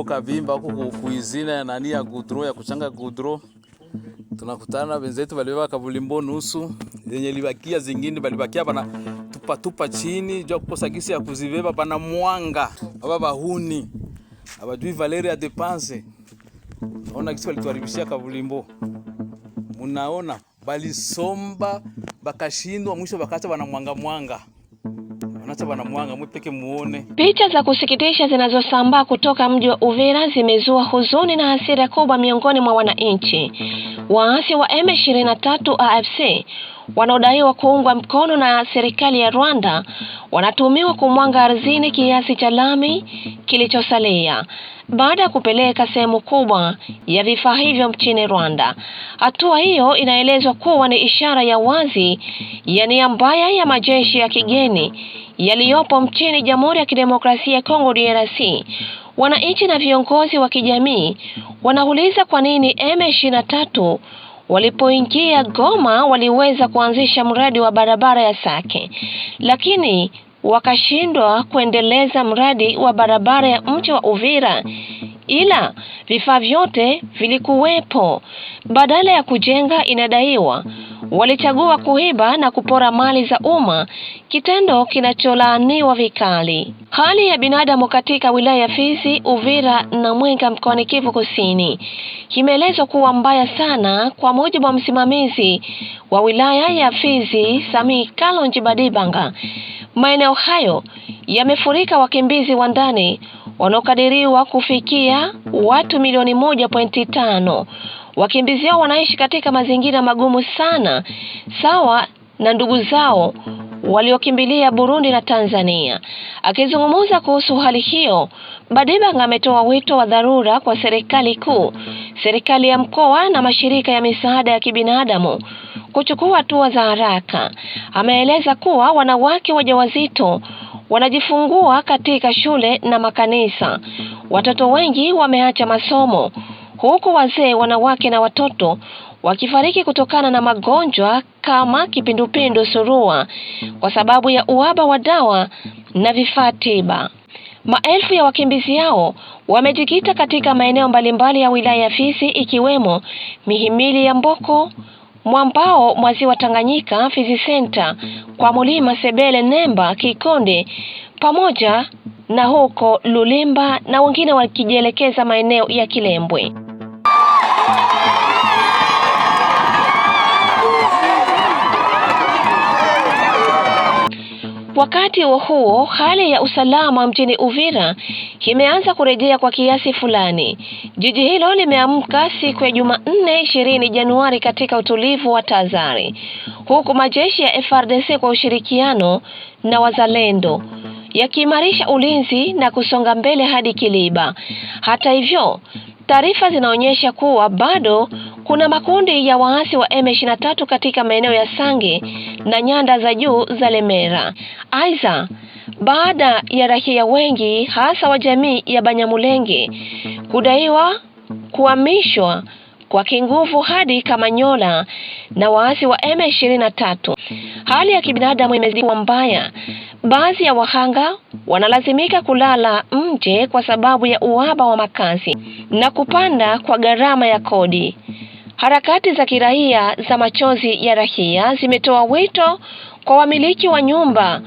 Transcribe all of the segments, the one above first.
Kavimba huko kuizina nani ya gudro ya kuchanga gudro. Tunakutana na wenzetu walibeba kabulimbo nusu zenye libakia, zingine balibakia bana tupa chini jua kukosa gisi ya kuzibeba, bana mwanga baba bahuni abajui Valeria Depense. Naona gisi walituharibishia kabulimbo. Munaona balisomba bakashindwa, mwisho bakacha bana mwanga. Mwepeke muone. Picha za kusikitisha zinazosambaa kutoka mji wa Uvira zimezua huzuni na hasira kubwa miongoni mwa wananchi. Waasi wa M23 AFC wanaodaiwa kuungwa mkono na serikali ya Rwanda wanatumiwa kumwanga ardhini kiasi cha lami kilichosalia baada ya kupeleka sehemu kubwa ya vifaa hivyo nchini Rwanda. Hatua hiyo inaelezwa kuwa ni ishara ya wazi ya nia mbaya ya majeshi ya kigeni yaliyopo nchini Jamhuri ya Kidemokrasia ya Kongo DRC. Wananchi na viongozi wa kijamii wanauliza kwa nini M23 walipoingia Goma waliweza kuanzisha mradi wa barabara ya Sake, lakini wakashindwa kuendeleza mradi wa barabara ya mji wa Uvira, ila vifaa vyote vilikuwepo. Badala ya kujenga, inadaiwa walichagua kuiba na kupora mali za umma, kitendo kinacholaaniwa vikali. Hali ya binadamu katika wilaya ya Fizi, Uvira na Mwenga mkoani Kivu Kusini imeelezwa kuwa mbaya sana. Kwa mujibu wa msimamizi wa wilaya ya Fizi, Sami Kalonji Badibanga, maeneo hayo yamefurika wakimbizi wa ndani wanaokadiriwa kufikia watu milioni 1.5. Wakimbizi hao wanaishi katika mazingira magumu sana, sawa na ndugu zao waliokimbilia Burundi na Tanzania. Akizungumza kuhusu hali hiyo, Badibanga ametoa wito wa dharura kwa serikali kuu, serikali ya mkoa na mashirika ya misaada ya kibinadamu kuchukua hatua za haraka. Ameeleza kuwa wanawake wajawazito wanajifungua katika shule na makanisa. Watoto wengi wameacha masomo, huku wazee, wanawake na watoto wakifariki kutokana na magonjwa kama kipindupindu, surua, kwa sababu ya uhaba wa dawa na vifaa tiba. Maelfu ya wakimbizi hao wamejikita katika maeneo mbalimbali ya wilaya ya Fizi, ikiwemo mihimili ya Mboko, Mwambao, Mwaziwa Tanganyika, Fizi Center, kwa Mulima, Sebele, Nemba, Kikonde pamoja na huko Lulimba, na wengine wakijielekeza maeneo ya Kilembwe. Wakati huo hali ya usalama mjini Uvira imeanza kurejea kwa kiasi fulani. Jiji hilo limeamka siku ya Jumanne 20 Januari katika utulivu wa tahadhari, huku majeshi ya FARDC kwa ushirikiano na wazalendo yakiimarisha ulinzi na kusonga mbele hadi Kiliba. Hata hivyo, taarifa zinaonyesha kuwa bado kuna makundi ya waasi wa M23 katika maeneo ya Sange na nyanda za juu za Lemera. Aidha, baada ya raia wengi hasa wa jamii ya Banyamulenge kudaiwa kuhamishwa kwa kinguvu hadi Kamanyola na waasi wa M23, hali ya kibinadamu imezidi kuwa mbaya. Baadhi ya wahanga wanalazimika kulala nje kwa sababu ya uhaba wa makazi na kupanda kwa gharama ya kodi. Harakati za kiraia za machozi ya raia zimetoa wito kwa wamiliki wa nyumba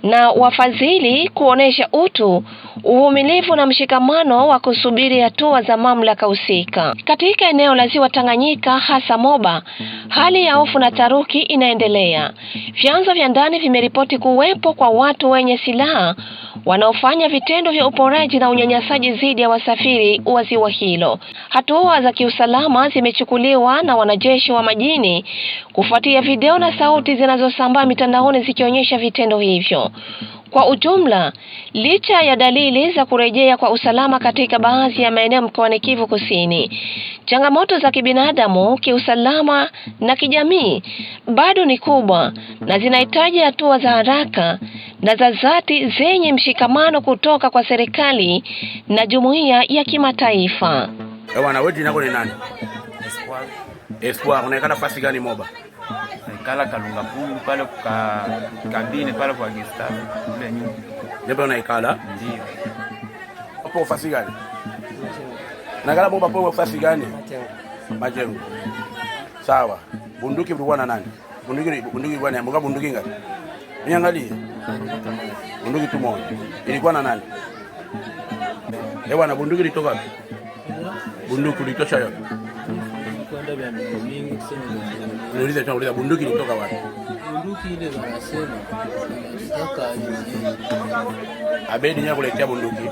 na wafadhili kuonesha utu, uvumilivu na mshikamano wa kusubiri hatua za mamlaka husika. Katika eneo la Ziwa Tanganyika, hasa Moba, hali ya hofu na taruki inaendelea. Vyanzo vya ndani vimeripoti kuwepo kwa watu wenye silaha wanaofanya vitendo vya uporaji na unyanyasaji dhidi ya wasafiri wa ziwa hilo. Hatua za kiusalama zimechukuliwa na wanajeshi wa majini kufuatia video na sauti zinazosambaa mitandaoni zikionyesha vitendo hivyo. Kwa ujumla, licha ya dalili za kurejea kwa usalama katika baadhi ya maeneo mkoani Kivu Kusini, changamoto za kibinadamu, kiusalama na kijamii bado ni kubwa na zinahitaji hatua za haraka na za dhati zenye mshikamano kutoka kwa serikali na jumuiya ya kimataifa. Bwana wewe jina lako ni nani? Espoir, unaikala fasi gani Moba? Naikala Kalunga Pulu pale kwa kabine pale kwa Gestapo kule nyuma. Ndio unaikala? Ndio. Hapo fasi gani? Nakala bomba poa fasi gani? Majengo. Sawa. Bunduki ilikuwa na nani? Bunduki bwana, mbona bunduki ngapi? Niangalie. Bunduki tu moja. Ilikuwa na nani? Bwana, bunduki ilitoka wapi? Bunduki ilitosha yote. Kwenda vya mingi kusema Unauliza tunauliza bunduki ilitoka wapi? bunduki ile wanasema kutoka Abedi nyakuletea bunduki.